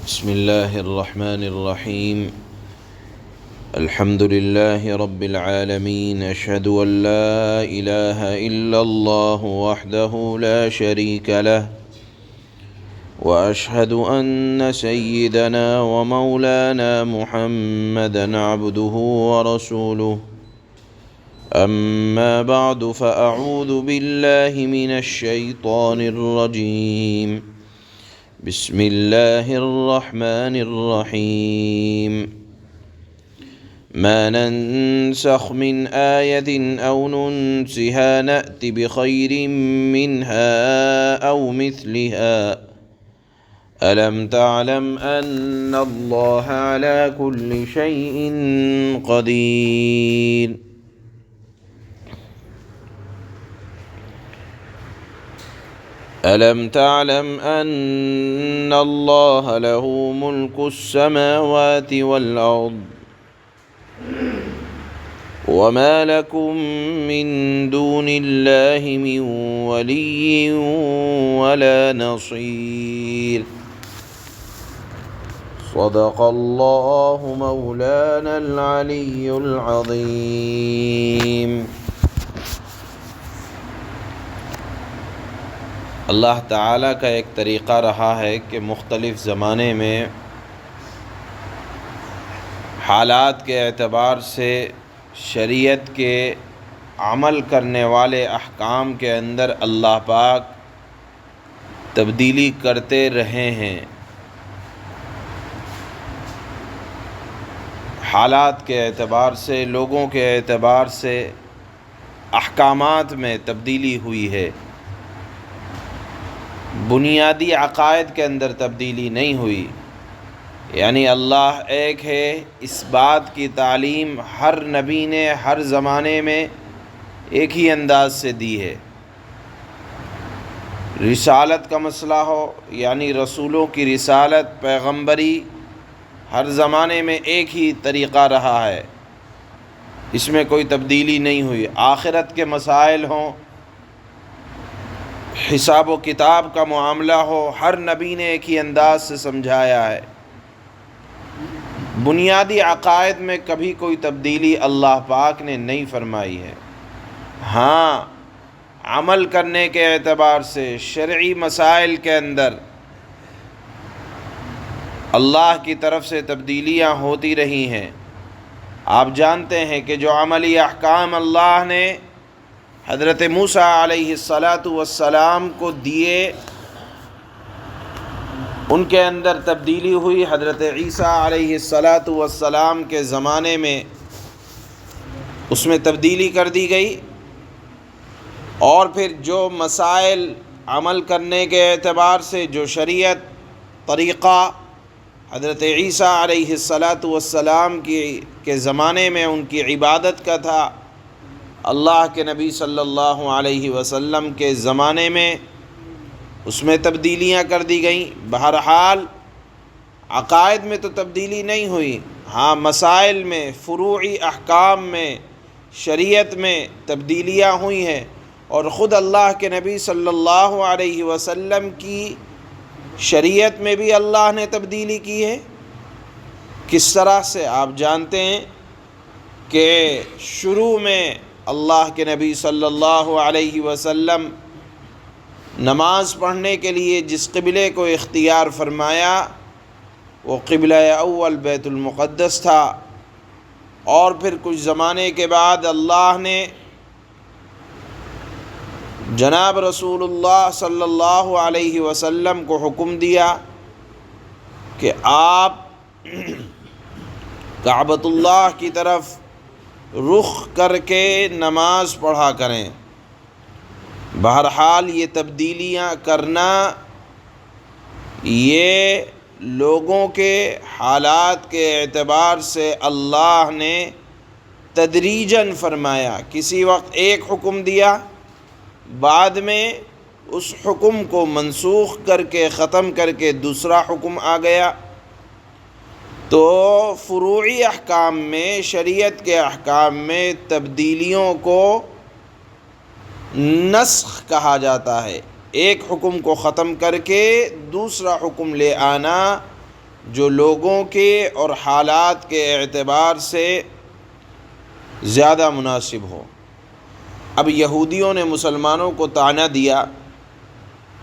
بسم الله الرحمن الرحيم. الحمد لله رب العالمين. أشهد أن لا إله إلا الله وحده لا شريك له، وأشهد أن سيدنا ومولانا محمدا عبده ورسوله. أما بعد، فأعوذ بالله من الشيطان الرجيم. بسم الله الرحمن الرحيم. ما ننسخ من آية أو ننسها نأت بخير منها أو مثلها. ألم تعلم أن الله على كل شيء قدير. ألم تعلم أن الله له ملك السماوات والأرض وما لكم من دون الله من ولي ولا نصير. صدق الله مولانا العلي العظيم. اللہ تعالیٰ کا ایک طریقہ رہا ہے کہ مختلف زمانے میں حالات کے اعتبار سے شریعت کے عمل کرنے والے احکام کے اندر اللہ پاک تبدیلی کرتے رہے ہیں. حالات کے اعتبار سے، لوگوں کے اعتبار سے احکامات میں تبدیلی ہوئی ہے. بنیادی عقائد کے اندر تبدیلی نہیں ہوئی. یعنی اللہ ایک ہے، اس بات کی تعلیم ہر نبی نے ہر زمانے میں ایک ہی انداز سے دی ہے. رسالت کا مسئلہ ہو، یعنی رسولوں کی رسالت، پیغمبری، ہر زمانے میں ایک ہی طریقہ رہا ہے، اس میں کوئی تبدیلی نہیں ہوئی. آخرت کے مسائل ہوں، حساب و کتاب کا معاملہ ہو، ہر نبی نے ایک ہی انداز سے سمجھایا ہے. بنیادی عقائد میں کبھی کوئی تبدیلی اللہ پاک نے نہیں فرمائی ہے. ہاں، عمل کرنے کے اعتبار سے شرعی مسائل کے اندر اللہ کی طرف سے تبدیلیاں ہوتی رہی ہیں. آپ جانتے ہیں کہ جو عملی احکام اللہ نے حضرت موسیٰ علیہ السلام کو دیے، ان کے اندر تبدیلی ہوئی. حضرت عیسیٰ علیہ السلام کے زمانے میں اس میں تبدیلی کر دی گئی. اور پھر جو مسائل عمل کرنے کے اعتبار سے جو شریعت طریقہ حضرت عیسیٰ علیہ السلام کے زمانے میں ان کی عبادت کا تھا، اللہ کے نبی صلی اللہ علیہ وسلم کے زمانے میں اس میں تبدیلیاں کر دی گئیں. بہرحال عقائد میں تو تبدیلی نہیں ہوئی. ہاں، مسائل میں، فروعی احکام میں، شریعت میں تبدیلیاں ہوئی ہیں. اور خود اللہ کے نبی صلی اللہ علیہ وسلم کی شریعت میں بھی اللہ نے تبدیلی کی ہے. کس طرح سے؟ آپ جانتے ہیں کہ شروع میں اللہ کے نبی صلی اللہ علیہ وسلم نماز پڑھنے کے لیے جس قبلے کو اختیار فرمایا وہ قبلہ اول بیت المقدس تھا. اور پھر کچھ زمانے کے بعد اللہ نے جناب رسول اللہ صلی اللہ علیہ وسلم کو حکم دیا کہ آپ کعبۃ اللہ کی طرف رخ کر کے نماز پڑھا کریں. بہرحال یہ تبدیلیاں کرنا یہ لوگوں کے حالات کے اعتبار سے اللہ نے تدریجاً فرمایا. کسی وقت ایک حکم دیا، بعد میں اس حکم کو منسوخ کر کے ختم کر کے دوسرا حکم آ گیا. تو فروعی احکام میں، شریعت کے احکام میں تبدیلیوں کو نسخ کہا جاتا ہے. ایک حکم کو ختم کر کے دوسرا حکم لے آنا جو لوگوں کے اور حالات کے اعتبار سے زیادہ مناسب ہو۔ اب یہودیوں نے مسلمانوں کو طعنہ دیا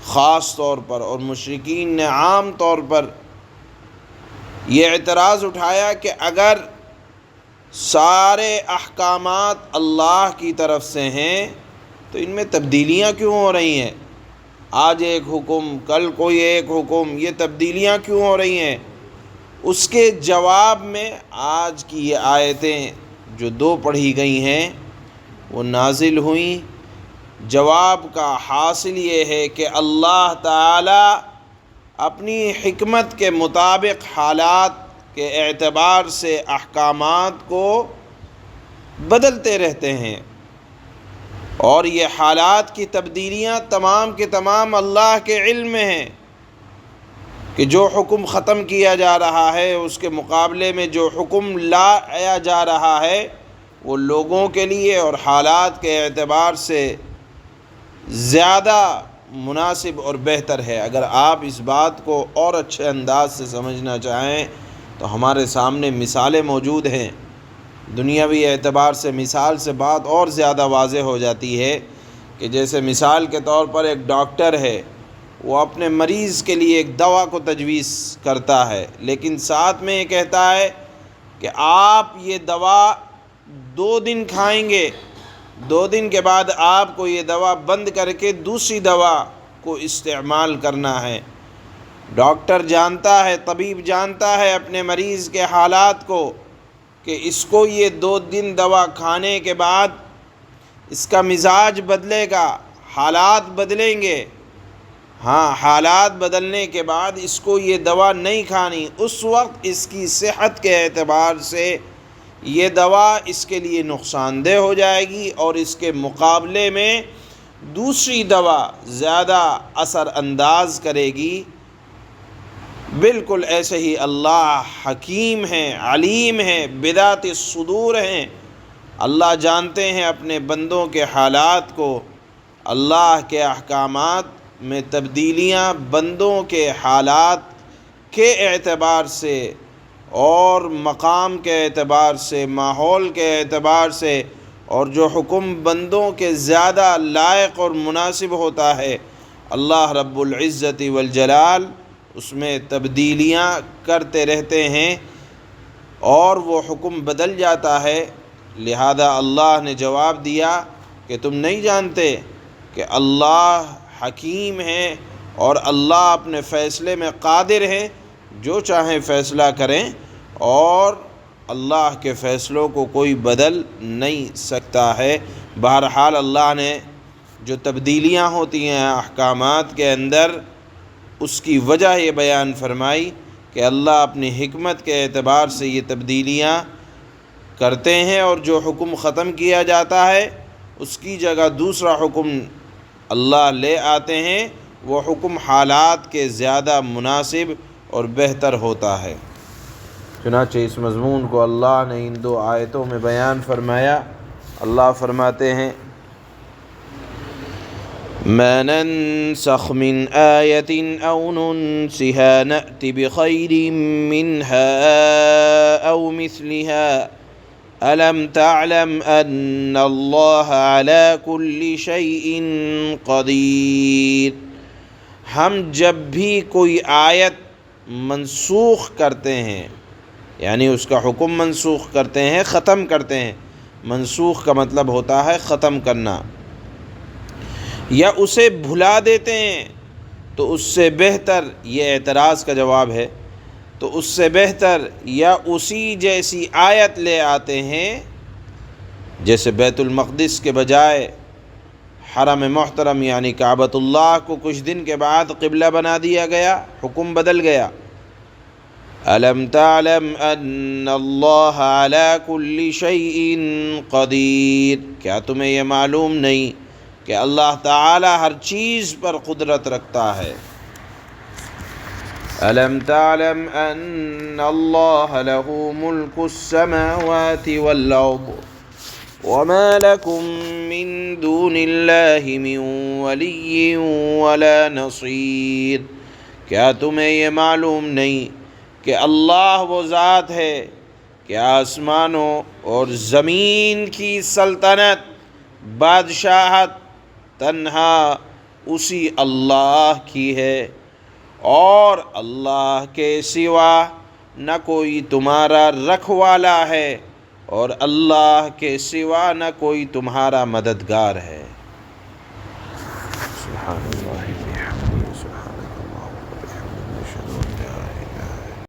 خاص طور پر، اور مشرکین نے عام طور پر یہ اعتراض اٹھایا کہ اگر سارے احکامات اللہ کی طرف سے ہیں تو ان میں تبدیلیاں کیوں ہو رہی ہیں؟ آج ایک حکم، کل کوئی ایک حکم، یہ تبدیلیاں کیوں ہو رہی ہیں؟ اس کے جواب میں آج کی یہ آیتیں جو 2 پڑھی گئی ہیں وہ نازل ہوئیں۔ جواب کا حاصل یہ ہے کہ اللہ تعالی اپنی حکمت کے مطابق حالات کے اعتبار سے احکامات کو بدلتے رہتے ہیں، اور یہ حالات کی تبدیلیاں تمام کے تمام اللہ کے علم میں ہیں کہ جو حکم ختم کیا جا رہا ہے اس کے مقابلے میں جو حکم لایا جا رہا ہے وہ لوگوں کے لیے اور حالات کے اعتبار سے زیادہ مناسب اور بہتر ہے۔ اگر آپ اس بات کو اور اچھے انداز سے سمجھنا چاہیں تو ہمارے سامنے مثالیں موجود ہیں۔ دنیاوی اعتبار سے مثال سے بات اور زیادہ واضح ہو جاتی ہے کہ جیسے مثال کے طور پر ایک ڈاکٹر ہے، وہ اپنے مریض کے لیے ایک دوا کو تجویز کرتا ہے، لیکن ساتھ میں یہ کہتا ہے کہ آپ یہ دوا 2 دن کھائیں گے، 2 دن کے بعد آپ کو یہ دوا بند کر کے دوسری دوا کو استعمال کرنا ہے۔ ڈاکٹر جانتا ہے، طبیب جانتا ہے اپنے مریض کے حالات کو کہ اس کو یہ 2 دن دوا کھانے کے بعد اس کا مزاج بدلے گا، حالات بدلیں گے۔ ہاں، حالات بدلنے کے بعد اس کو یہ دوا نہیں کھانی، اس وقت اس کی صحت کے اعتبار سے یہ دوا اس کے لیے نقصان دہ ہو جائے گی، اور اس کے مقابلے میں دوسری دوا زیادہ اثر انداز کرے گی۔ بالکل ایسے ہی اللہ حکیم ہیں، علیم ہیں، بذات الصدور ہیں۔ اللہ جانتے ہیں اپنے بندوں کے حالات کو۔ اللہ کے احکامات میں تبدیلیاں بندوں کے حالات کے اعتبار سے اور مقام کے اعتبار سے، ماحول کے اعتبار سے، اور جو حکم بندوں کے زیادہ لائق اور مناسب ہوتا ہے، اللہ رب العزت والجلال اس میں تبدیلیاں کرتے رہتے ہیں اور وہ حکم بدل جاتا ہے۔ لہذا اللہ نے جواب دیا کہ تم نہیں جانتے کہ اللہ حکیم ہے اور اللہ اپنے فیصلے میں قادر ہے، جو چاہیں فیصلہ کریں، اور اللہ کے فیصلوں کو کوئی بدل نہیں سکتا ہے۔ بہرحال اللہ نے جو تبدیلیاں ہوتی ہیں احکامات کے اندر، اس کی وجہ یہ بیان فرمائی کہ اللہ اپنی حکمت کے اعتبار سے یہ تبدیلیاں کرتے ہیں، اور جو حکم ختم کیا جاتا ہے اس کی جگہ دوسرا حکم اللہ لے آتے ہیں، وہ حکم حالات کے زیادہ مناسب اور بہتر ہوتا ہے۔ چنانچہ اس مضمون کو اللہ نے ان 2 آیتوں میں بیان فرمایا۔ اللہ فرماتے ہیں: مَا نَنسَخْ مِنْ آيَةٍ أَوْ نُنْسِهَا نَأْتِ بِخَيْرٍ مِّنْهَا أَوْ مِثْلِهَا أَلَمْ تَعْلَمْ أَنَّ اللَّهَ عَلَى كُلِّ شَيْءٍ قَدِيرٌ۔ ہم جب بھی کوئی آیت منسوخ کرتے ہیں، یعنی اس کا حکم منسوخ کرتے ہیں، ختم کرتے ہیں، منسوخ کا مطلب ہوتا ہے ختم کرنا، یا اسے بھلا دیتے ہیں، تو اس سے بہتر، یہ اعتراض کا جواب ہے، تو اس سے بہتر یا اسی جیسی آیت لے آتے ہیں۔ جیسے بیت المقدس کے بجائے حرم محترم یعنی کعبۃ اللہ کو کچھ دن کے بعد قبلہ بنا دیا گیا، حکم بدل گیا۔ أَلَمْ تَعْلَمْ أَنَّ اللَّهَ عَلَى كُلِّ شَيْءٍ قَدِيرٌ۔ کیا تمہیں یہ معلوم نہیں کہ اللہ تعالی ہر چیز پر قدرت رکھتا ہے؟ أَلَمْ تَعْلَمْ أَنَّ اللَّهَ لَهُ مُلْكُ السَّمَاوَاتِ وَالْأَرْضِ وَمَا لَكُم مِّن دُونِ اللَّهِ مِن وَلِيٍّ وَلَا نَصِيرٍ۔ کیا تمہیں یہ معلوم نہیں کہ اللہ وہ ذات ہے کہ آسمانوں اور زمین کی سلطنت، بادشاہت تنہا اسی اللہ کی ہے، اور اللہ کے سوا نہ کوئی تمہارا رکھوالا ہے، اور اللہ کے سوا نہ کوئی تمہارا مددگار ہے۔ سبحان اللہ۔